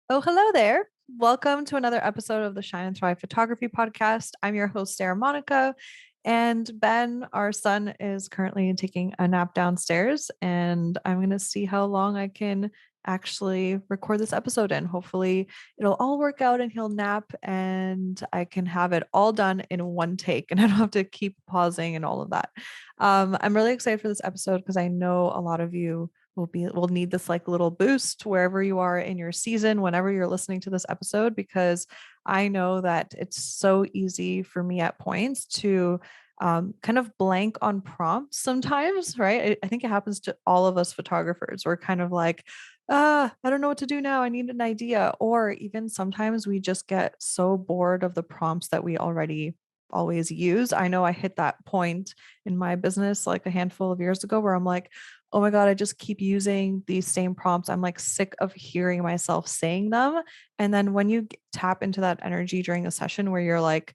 Oh, hello there. Welcome to another episode of the Shine and Thrive Photography Podcast. I'm your host, Sarah Monica. And Ben, our son, is currently taking a nap downstairs. And I'm going to see how long I can actually record this episode in. Hopefully, it'll all work out and he'll nap and I can have it all done in one take and I don't have to keep pausing and all of that. I'm really excited for this episode because I know a lot of you will need this like little boost wherever you are in your season whenever you're listening to this episode, because I know that it's so easy for me at points to kind of blank on prompts sometimes, right? I think it happens to all of us photographers. We're kind of like, I don't know what to do now, I need an idea. Or even sometimes we just get so bored of the prompts that we already always use. I know I hit that point in my business like a handful of years ago where I'm like, oh my God, I just keep using these same prompts. I'm like sick of hearing myself saying them. And then when you tap into that energy during a session where you're like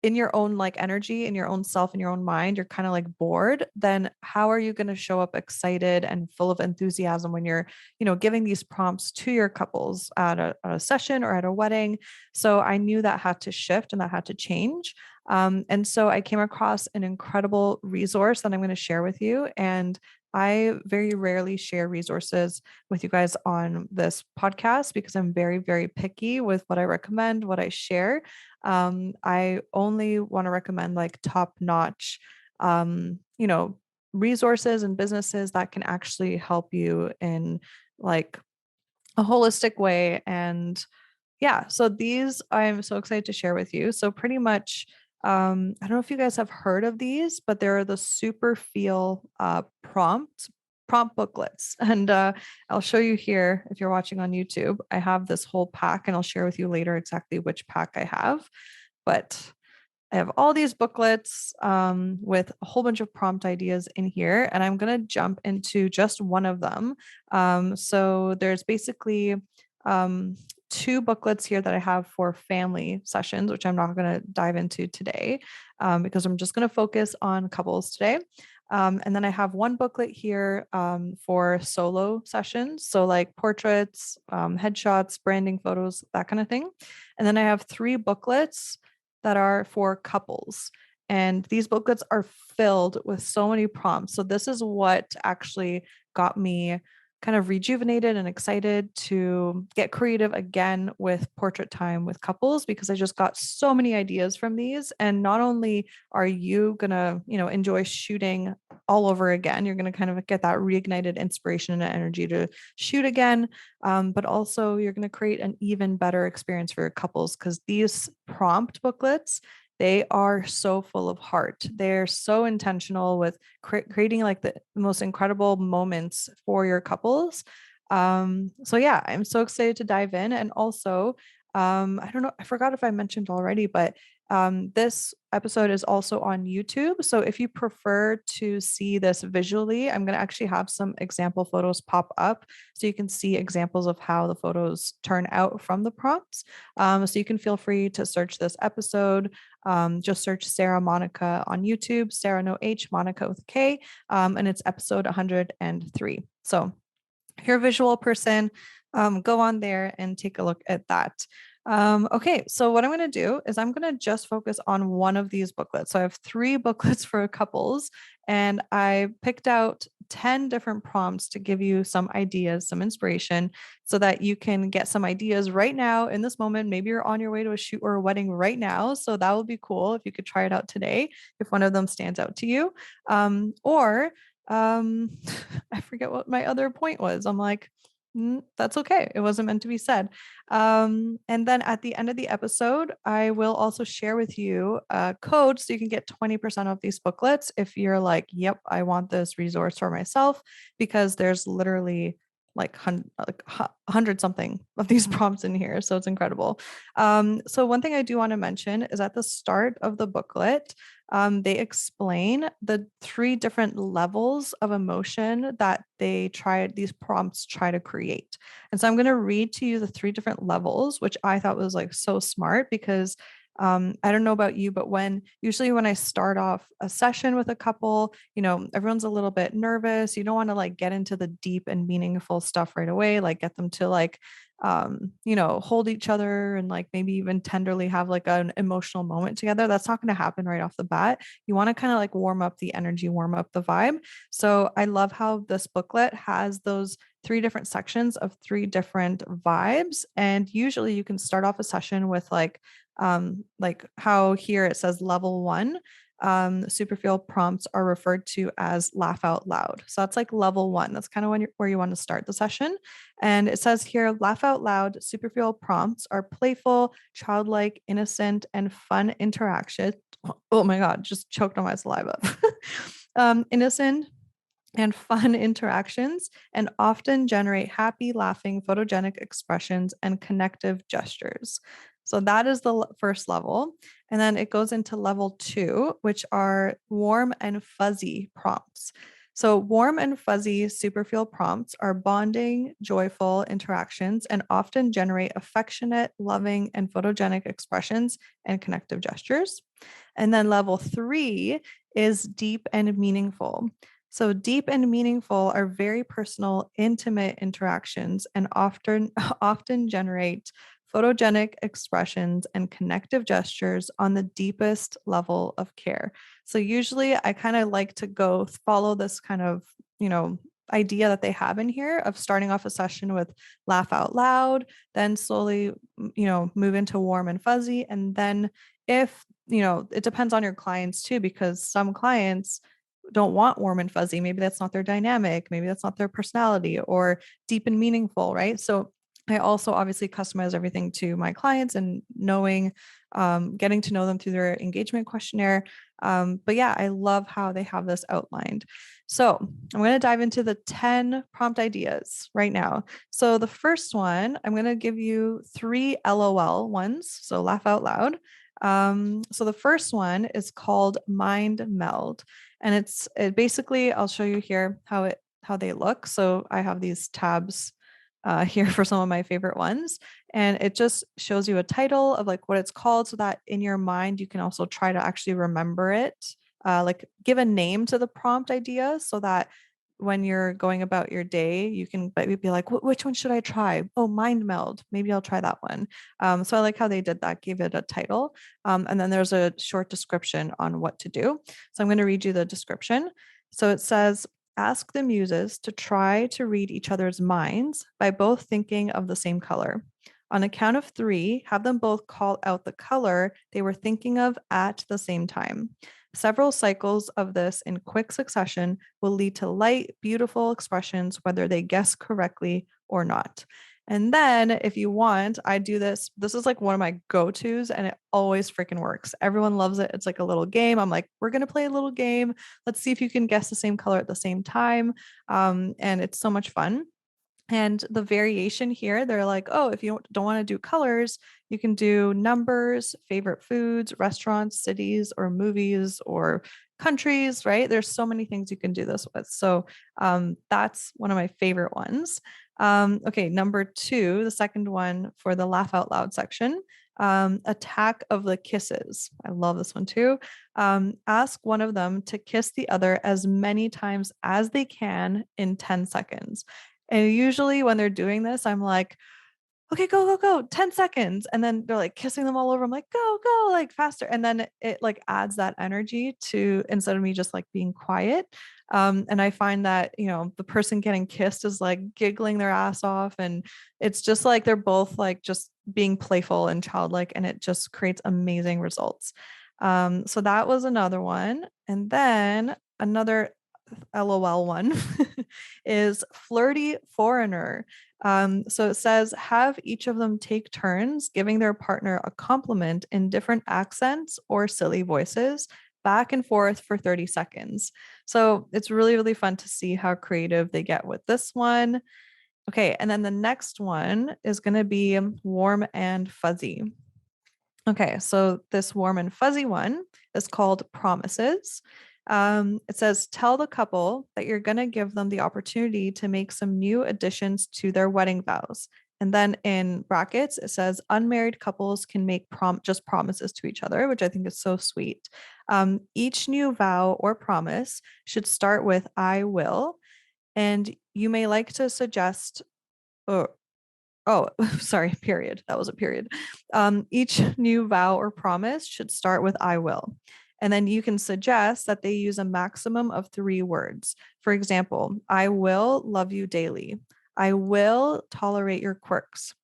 in your own like energy, in your own self, in your own mind, you're kind of like bored, then how are you going to show up excited and full of enthusiasm when you're, giving these prompts to your couples at a session or at a wedding? So I knew that had to shift and that had to change. And so I came across an incredible resource that I'm going to share with you. And I very rarely share resources with you guys on this podcast because I'm very, very picky with what I recommend, what I share. I only want to recommend like top notch, resources and businesses that can actually help you in like a holistic way. And yeah, so these I'm so excited to share with you. So pretty much, I don't know if you guys have heard of these, but they're the super feel prompt booklets. And I'll show you here if you're watching on YouTube. I have this whole pack and I'll share with you later exactly which pack I have. But I have all these booklets with a whole bunch of prompt ideas in here, and I'm going to jump into just one of them. So there's basically um, two booklets here that I have for family sessions, which I'm not going to dive into today because I'm just going to focus on couples today. And then I have one booklet here for solo sessions. So, like portraits, headshots, branding photos, that kind of thing. And then I have three booklets that are for couples. And these booklets are filled with so many prompts. So, this is what actually got me kind of rejuvenated and excited to get creative again with portrait time with couples, because I just got so many ideas from these. And not only are you going to, enjoy shooting all over again, you're going to kind of get that reignited inspiration and energy to shoot again. But also you're going to create an even better experience for your couples, because these prompt booklets, they are so full of heart. They're so intentional with creating like the most incredible moments for your couples. So yeah, I'm so excited to dive in. And also, I don't know, I forgot if I mentioned already, but this episode is also on YouTube. So if you prefer to see this visually, I'm going to actually have some example photos pop up so you can see examples of how the photos turn out from the prompts. So you can feel free to search this episode. Just search Sarah Monica on YouTube, Sarah no H, Monica with K, and it's episode 103. So if you're a visual person, go on there and take a look at that. Okay, so what I'm going to do is I'm going to just focus on one of these booklets. So I have three booklets for couples, and I picked out 10 different prompts to give you some ideas, some inspiration, so that you can get some ideas right now in this moment. Maybe you're on your way to a shoot or a wedding right now. So that would be cool if you could try it out today, if one of them stands out to you. Or I forget what my other point was. I'm like, that's okay. It wasn't meant to be said. And then at the end of the episode, I will also share with you a code so you can get 20% off these booklets if you're like, yep, I want this resource for myself, because there's literally like 100 something of these prompts in here. So it's incredible. So one thing I do want to mention is at the start of the booklet, they explain the three different levels of emotion that these prompts try to create. And so I'm going to read to you the three different levels, which I thought was like so smart, because I don't know about you, but usually when I start off a session with a couple, everyone's a little bit nervous. You don't want to like get into the deep and meaningful stuff right away, like get them to like hold each other and like maybe even tenderly have like an emotional moment together. That's not going to happen right off the bat. You want to kind of like warm up the energy, warm up the vibe. So I love how this booklet has those three different sections of three different vibes. And usually you can start off a session with like how here it says level one. Superficial prompts are referred to as laugh out loud. So that's like level one. That's kind of where you want to start the session. And it says here, laugh out loud, superficial prompts are playful, childlike, innocent, and fun interaction. Oh my God, just choked on my saliva. Innocent and fun interactions and often generate happy, laughing, photogenic expressions and connective gestures. So that is the first level. And then it goes into level two, which are warm and fuzzy prompts. So, warm and fuzzy superficial prompts are bonding, joyful interactions and often generate affectionate, loving, and photogenic expressions and connective gestures. And then level three is deep and meaningful. So, deep and meaningful are very personal, intimate interactions and often generate photogenic expressions and connective gestures on the deepest level of care. So usually I kind of like to go follow this kind of, you know, idea that they have in here of starting off a session with laugh out loud, then slowly, move into warm and fuzzy. And then if, it depends on your clients too, because some clients don't want warm and fuzzy. Maybe that's not their dynamic. Maybe that's not their personality or deep and meaningful, right? So I also obviously customize everything to my clients and getting to know them through their engagement questionnaire. But yeah, I love how they have this outlined. So I'm going to dive into the 10 prompt ideas right now. So the first one, I'm going to give you 3 LOL ones. So laugh out loud. So the first one is called Mind Meld. And it basically, I'll show you here how they look. So I have these tabs here for some of my favorite ones. And it just shows you a title of like what it's called so that in your mind, you can also try to actually remember it. Like give a name to the prompt idea so that when you're going about your day, you can be like, which one should I try? Oh, mind meld. Maybe I'll try that one. So I like how they did that, gave it a title. And then there's a short description on what to do. So I'm going to read you the description. So it says, ask the muses to try to read each other's minds by both thinking of the same color. On a count of 3, have them both call out the color they were thinking of at the same time. Several cycles of this in quick succession will lead to light, beautiful expressions, whether they guess correctly or not. And then if you want, I do this. This is like one of my go-tos and it always freaking works. Everyone loves it. It's like a little game. I'm like, we're going to play a little game. Let's see if you can guess the same color at the same time. And it's so much fun. And the variation here, they're like, oh, if you don't want to do colors, you can do numbers, favorite foods, restaurants, cities, or movies, or countries, right? There's so many things you can do this with. So that's one of my favorite ones. Okay, number 2, the second one for the laugh out loud section. Attack of the kisses. I love this one too. Ask one of them to kiss the other as many times as they can in 10 seconds. And usually when they're doing this, I'm like, okay, go, go, go, 10 seconds. And then they're like kissing them all over. I'm like, go, go, like faster. And then it like adds that energy to instead of me just like being quiet. And I find that, the person getting kissed is like giggling their ass off. And it's just like they're both like just being playful and childlike. And it just creates amazing results. So that was another one. And then another LOL one is flirty foreigner. So it says, have each of them take turns giving their partner a compliment in different accents or silly voices back and forth for 30 seconds. So it's really, really fun to see how creative they get with this one. Okay. And then the next one is going to be warm and fuzzy. Okay. So this warm and fuzzy one is called promises. It says, tell the couple that you're going to give them the opportunity to make some new additions to their wedding vows. And then in brackets, it says unmarried couples can make just promises to each other, which I think is so sweet. Each new vow or promise should start with I will. And you may like to suggest, or oh, sorry, period. That was a period. Each new vow or promise should start with I will. And then you can suggest that they use a maximum of 3 words. For example, I will love you daily. I will tolerate your quirks.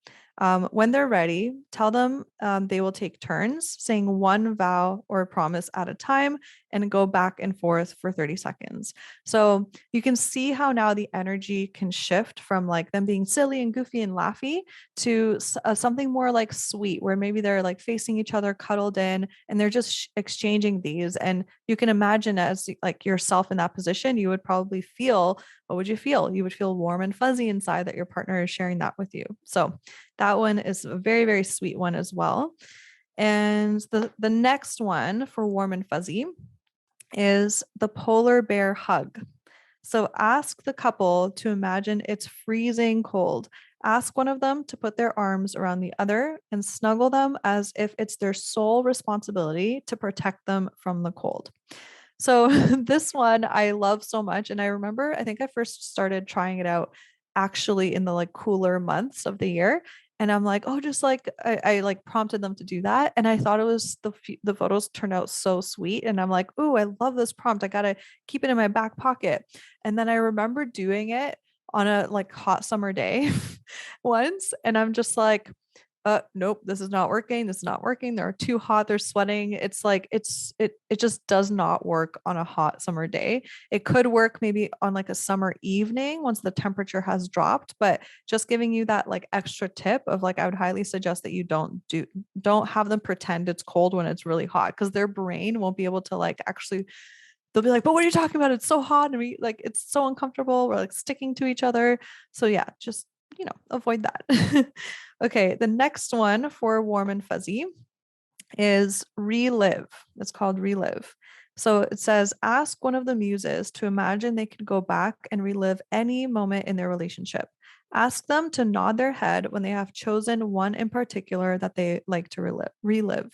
When they're ready, tell them they will take turns saying one vow or promise at a time and go back and forth for 30 seconds. So you can see how now the energy can shift from like them being silly and goofy and laughy to something more like sweet, where maybe they're like facing each other, cuddled in, and they're just exchanging these. And you can imagine as like yourself in that position, you would probably feel, what would you feel? You would feel warm and fuzzy inside that your partner is sharing that with you. So that one is a very, very sweet one as well. And the next one for warm and fuzzy is the polar bear hug. So ask the couple to imagine it's freezing cold. Ask one of them to put their arms around the other and snuggle them as if it's their sole responsibility to protect them from the cold. So this one I love so much. And I remember, I think I first started trying it out actually in the like cooler months of the year. And I'm like, oh, just like I like prompted them to do that. And I thought it was the photos turned out so sweet. And I'm like, oh, I love this prompt. I gotta keep it in my back pocket. And then I remember doing it on a like hot summer day once. And I'm just like, nope, this is not working. This is not working. They're too hot. They're sweating. It's like it just does not work on a hot summer day. It could work maybe on like a summer evening once the temperature has dropped, but just giving you that like extra tip of like I would highly suggest that you don't have them pretend it's cold when it's really hot, because their brain won't be able to like actually, they'll be like, but what are you talking about? It's so hot and we like it's so uncomfortable. We're like sticking to each other. So yeah, just avoid that. Okay, the next one for warm and fuzzy is relive. It's called relive. So it says, ask one of the muses to imagine they could go back and relive any moment in their relationship. Ask them to nod their head when they have chosen one in particular that they like to relive.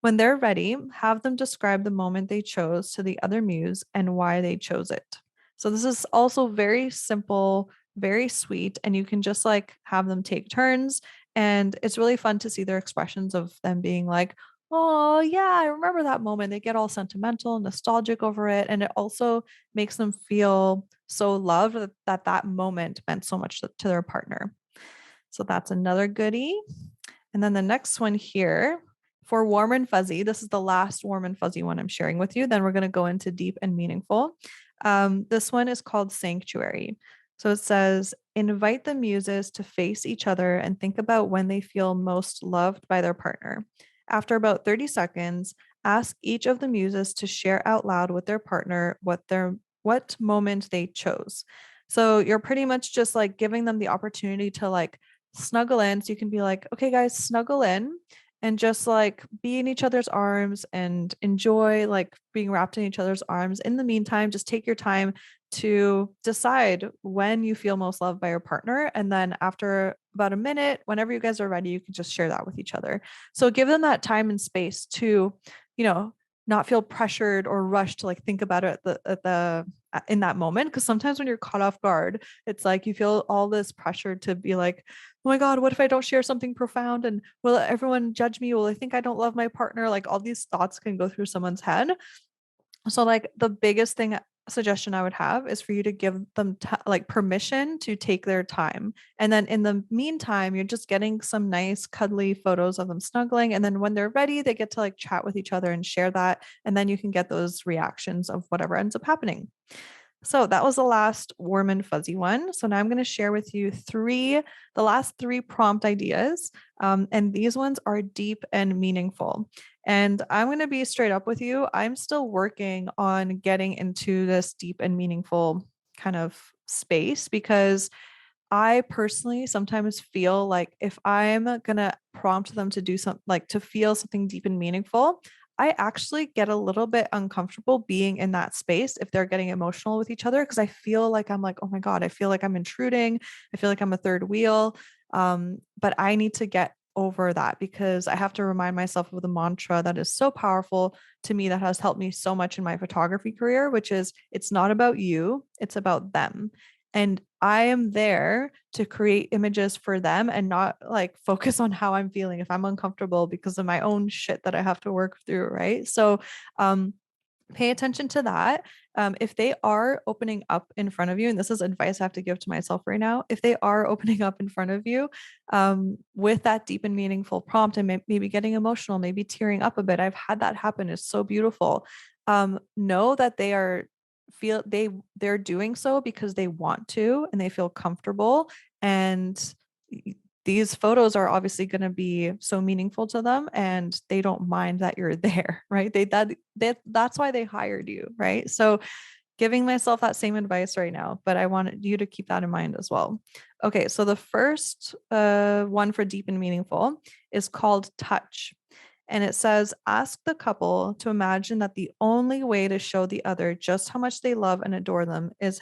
When they're ready, have them describe the moment they chose to the other muse and why they chose it. So this is also very simple, very sweet, and you can just like have them take turns. And it's really fun to see their expressions of them being like, oh, yeah, I remember that moment. They get all sentimental, nostalgic over it. And it also makes them feel so loved that moment meant so much to their partner. So that's another goodie. And then the next one here for warm and fuzzy, this is the last warm and fuzzy one I'm sharing with you. Then we're going to go into deep and meaningful. This one is called Sanctuary. So it says, invite the muses to face each other and think about when they feel most loved by their partner. After about 30 seconds, ask each of the muses to share out loud with their partner what moment they chose. So you're pretty much just like giving them the opportunity to like snuggle in. So you can be like, okay, guys, snuggle in and just like be in each other's arms and enjoy like being wrapped in each other's arms. In the meantime, just take your time to decide when you feel most loved by your partner. And then after about a minute, whenever you guys are ready, you can just share that with each other. So give them that time and space to, you know, not feel pressured or rushed to like think about it in that moment. Because sometimes when you're caught off guard, it's like you feel all this pressure to be like, oh my God, what if I don't share something profound? And will everyone judge me? Will they think I don't love my partner? Like all these thoughts can go through someone's head. So like the biggest suggestion I would have is for you to give them like permission to take their time. And then in the meantime, you're just getting some nice cuddly photos of them snuggling. And then when they're ready, they get to like chat with each other and share that. And then you can get those reactions of whatever ends up happening. So that was the last warm and fuzzy one. So now I'm going to share with you the last 3 prompt ideas. And these ones are deep and meaningful. And I'm going to be straight up with you. I'm still working on getting into this deep and meaningful kind of space, because I personally sometimes feel like if I'm going to prompt them to do something, like to feel something deep and meaningful, I actually get a little bit uncomfortable being in that space if they're getting emotional with each other, because I feel like I'm like, oh my God, I feel like I'm intruding. I feel like I'm a third wheel. But I need to get over that because I have to remind myself of the mantra that is so powerful to me, that has helped me so much in my photography career, which is it's not about you, it's about them. And I am there to create images for them and not like focus on how I'm feeling if I'm uncomfortable because of my own shit that I have to work through. Right. So, pay attention to that. If they are opening up in front of you, and this is advice I have to give to myself right now, if they are opening up in front of you with that deep and meaningful prompt and maybe getting emotional, maybe tearing up a bit, I've had that happen. It's so beautiful. Know that they are feel they're doing so because they want to and they feel comfortable, and these photos are obviously going to be so meaningful to them and they don't mind that you're there, right? That's why they hired you, right? So giving myself that same advice right now, but I wanted you to keep that in mind as well. Okay, so the first one for deep and meaningful is called touch. And it says, ask the couple to imagine that the only way to show the other just how much they love and adore them is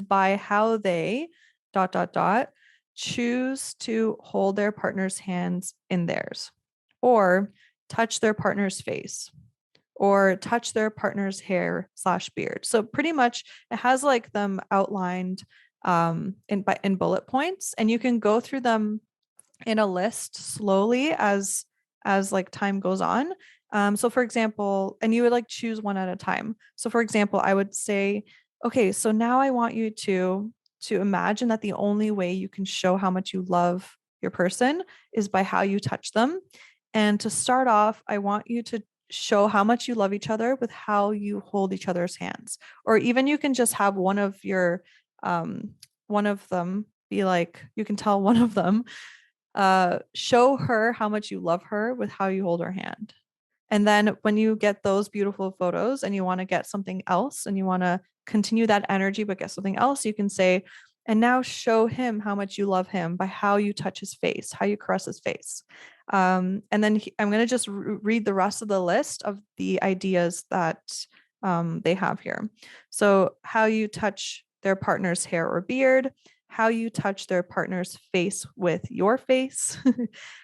by how they dot dot dot choose to hold their partner's hands in theirs, or touch their partner's face, or touch their partner's hair slash beard. So pretty much it has like them outlined in bullet points, and you can go through them in a list slowly as like time goes on. So for example, and you would like choose one at a time. So for example, I would say, okay, so now I want you to imagine that the only way you can show how much you love your person is by how you touch them. And to start off, I want you to show how much you love each other with how you hold each other's hands. Or even you can just have one of them be like, you can tell one of them show her how much you love her with how you hold her hand. And then when you get those beautiful photos and you want to get something else and you want to continue that energy but get something else, you can say, and now show him how much you love him by how you touch his face, how you caress his face. And then I'm going to just read the rest of the list of the ideas that they have here. So, how you touch their partner's hair or beard, how you touch their partner's face with your face,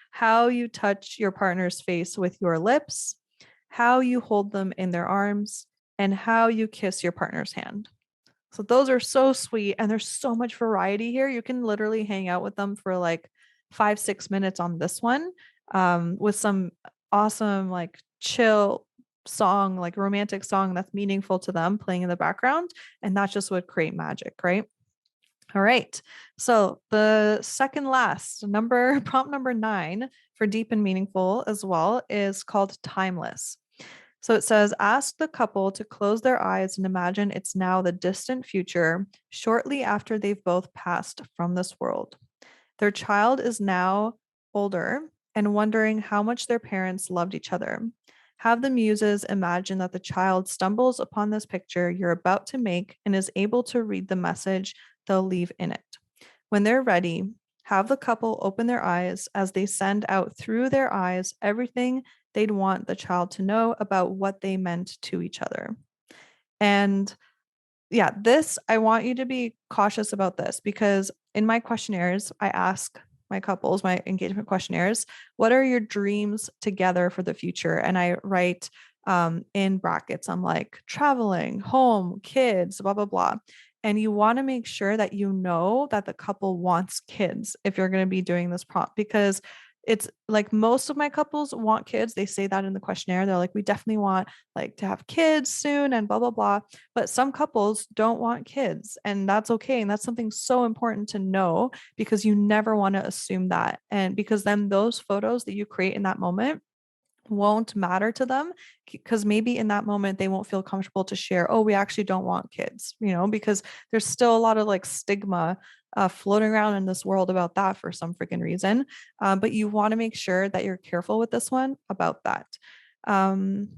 how you touch your partner's face with your lips, how you hold them in their arms, and how you kiss your partner's hand. So those are so sweet, and there's so much variety here. You can literally hang out with them for like 5, 6 minutes on this one, with some awesome, like chill song, like romantic song that's meaningful to them playing in the background. And that just would create magic, right? All right. So the second last number, prompt number 9 for deep and meaningful as well, is called timeless. So it says, ask the couple to close their eyes and imagine it's now the distant future, shortly after they've both passed from this world. Their child is now older and wondering how much their parents loved each other. Have the muses imagine that the child stumbles upon this picture you're about to make and is able to read the message they'll leave in it. When they're ready, have the couple open their eyes as they send out through their eyes everything they'd want the child to know about what they meant to each other. And yeah, this, I want you to be cautious about this because in my questionnaires, I ask my couples, my engagement questionnaires, what are your dreams together for the future? And I write in brackets, I'm like traveling, home, kids, blah, blah, blah. And you want to make sure that you know that the couple wants kids if you're going to be doing this prompt, because it's like most of my couples want kids. They say that in the questionnaire. They're like, we definitely want like to have kids soon and blah, blah, blah. But some couples don't want kids, and that's okay. And that's something so important to know because you never want to assume that. And because then those photos that you create in that moment won't matter to them, because maybe in that moment they won't feel comfortable to share, oh, we actually don't want kids, because there's still a lot of like stigma floating around in this world about that for some freaking reason. But you want to make sure that you're careful with this one about that. Um,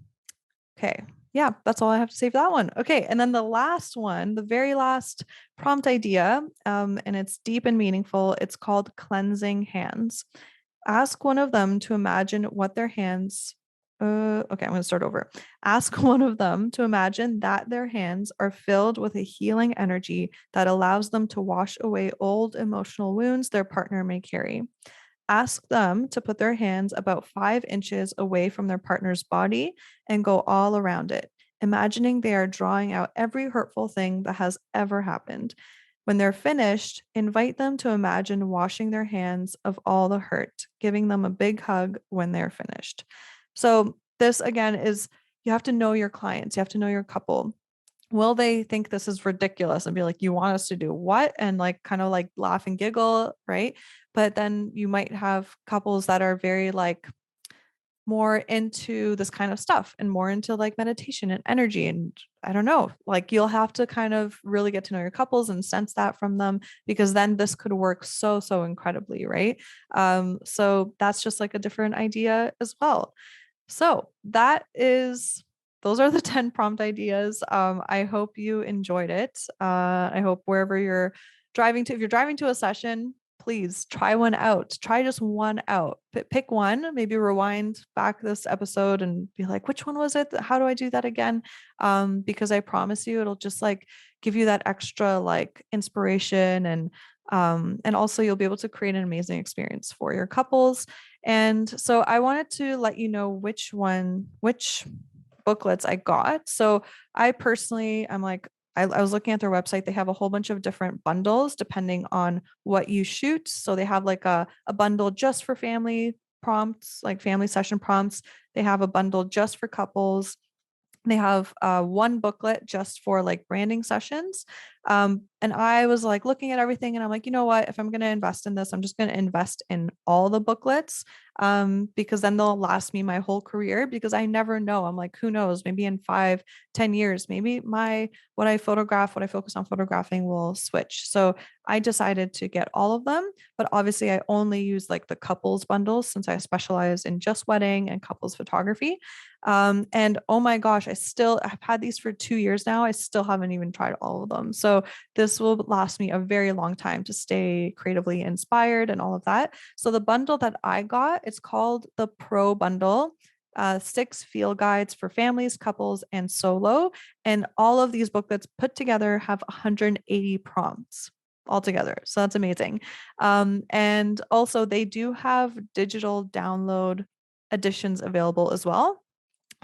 okay. Yeah, that's all I have to say for that one. Okay. And then the last one, the very last prompt idea, and it's deep and meaningful. It's called cleansing hands. Ask one of them to imagine what their hands Okay, I'm going to start over. Ask one of them to imagine that their hands are filled with a healing energy that allows them to wash away old emotional wounds their partner may carry. Ask them to put their hands about 5 inches away from their partner's body and go all around it, imagining they are drawing out every hurtful thing that has ever happened. When they're finished, invite them to imagine washing their hands of all the hurt, giving them a big hug when they're finished. So, this again is you have to know your clients, you have to know your couple. Will they think this is ridiculous and be like, you want us to do what? And like kind of like laugh and giggle, right? But then you might have couples that are very like more into this kind of stuff and more into like meditation and energy. And I don't know, like you'll have to kind of really get to know your couples and sense that from them, because then this could work so, so incredibly, right? So that's just like a different idea as well. So that is those are the 10 prompt ideas. I hope you enjoyed it. I hope wherever you're driving to, if you're driving to a session, please try one out. Try just one out. Pick one, maybe rewind back this episode and be like, which one was it? How do I do that again? Because I promise you, it'll just like give you that extra like inspiration, and also you'll be able to create an amazing experience for your couples. And so I wanted to let you know which booklets I got. So I personally, I'm like, I was looking at their website. They have a whole bunch of different bundles depending on what you shoot. So they have like a bundle just for family prompts, like family session prompts. They have a bundle just for couples. They have one booklet just for like branding sessions. And I was like looking at everything and I'm like, you know what? If I'm going to invest in this, I'm just going to invest in all the booklets, because then they'll last me my whole career, because I never know. I'm like, who knows? Maybe in 5, 10 years, maybe what I photograph, what I focus on photographing will switch. So I decided to get all of them, but obviously I only use like the couples bundles since I specialize in just wedding and couples photography. And oh my gosh, I've had these for 2 years now. I still haven't even tried all of them. So this will last me a very long time to stay creatively inspired and all of that. So the bundle that I got, it's called the Pro Bundle. 6 field guides for families, couples, and solo. And all of these booklets put together have 180 prompts altogether. So that's amazing. And also, they do have digital download editions available as well.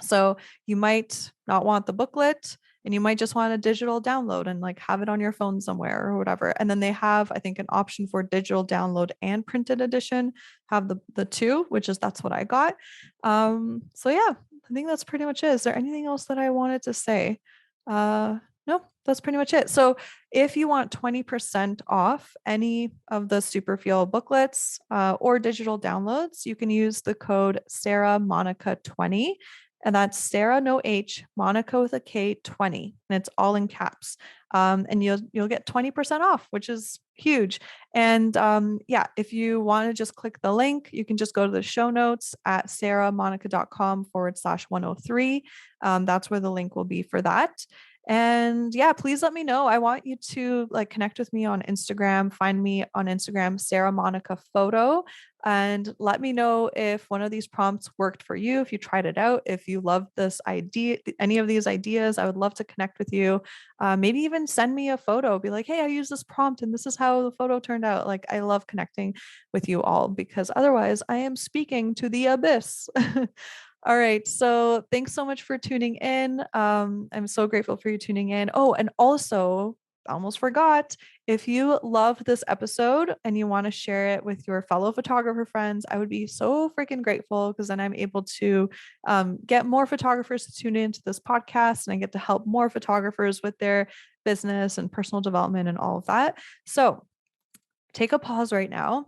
So you might not want the booklet, and you might just want a digital download and like have it on your phone somewhere or whatever. And then they have, I think, an option for digital download and printed edition, have the two, which is that's what I got. So yeah, I think that's pretty much it. Is there anything else that I wanted to say? No, that's pretty much it. So if you want 20% off any of the Super Feel booklets or digital downloads, you can use the code Sara Monica 20. And that's Sara, no H, Monica with a K 20. And it's all in caps. And you'll get 20% off, which is huge. And yeah, if you want to just click the link, you can just go to the show notes at saramonica.com/103. That's where the link will be for that. And yeah, please let me know. I want you to like connect with me on Instagram. Find me on Instagram, Sara Monica Photo, and let me know if one of these prompts worked for you, if you tried it out, if you loved this idea, any of these ideas. I would love to connect with you. Maybe even send me a photo, be like, hey, I used this prompt and this is how the photo turned out. Like, I love connecting with you all, because otherwise I am speaking to the abyss. All right. So thanks so much for tuning in. I'm so grateful for you tuning in. Oh, and also, I almost forgot, if you love this episode and you want to share it with your fellow photographer friends, I would be so freaking grateful, because then I'm able to get more photographers to tune into this podcast, and I get to help more photographers with their business and personal development and all of that. So take a pause right now,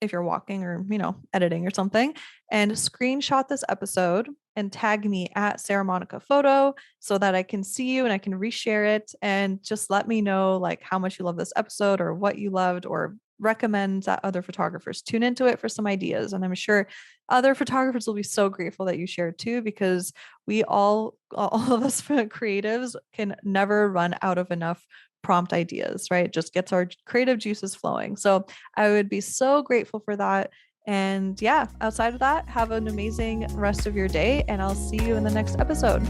if you're walking or, editing or something, and screenshot this episode and tag me at Sara Monica Photo, so that I can see you and I can reshare it, and just let me know like how much you love this episode or what you loved, or recommend that other photographers tune into it for some ideas. And I'm sure other photographers will be so grateful that you shared too, because we all of us creatives can never run out of enough prompt ideas, right? It just gets our creative juices flowing. So I would be so grateful for that. And yeah, outside of that, have an amazing rest of your day, and I'll see you in the next episode.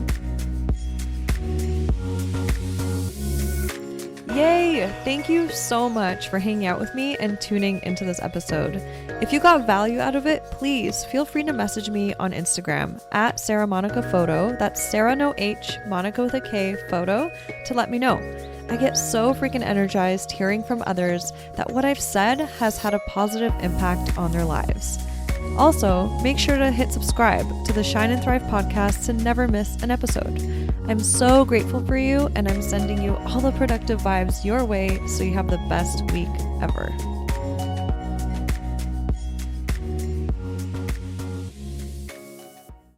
Yay! Thank you so much for hanging out with me and tuning into this episode. If you got value out of it, please feel free to message me on Instagram at Sara Monica Photo. That's Sara no H, Monica with a K photo, to let me know. I get so freaking energized hearing from others that what I've said has had a positive impact on their lives. Also, make sure to hit subscribe to the Shine and Thrive podcast to never miss an episode. I'm so grateful for you, and I'm sending you all the productive vibes your way so you have the best week ever.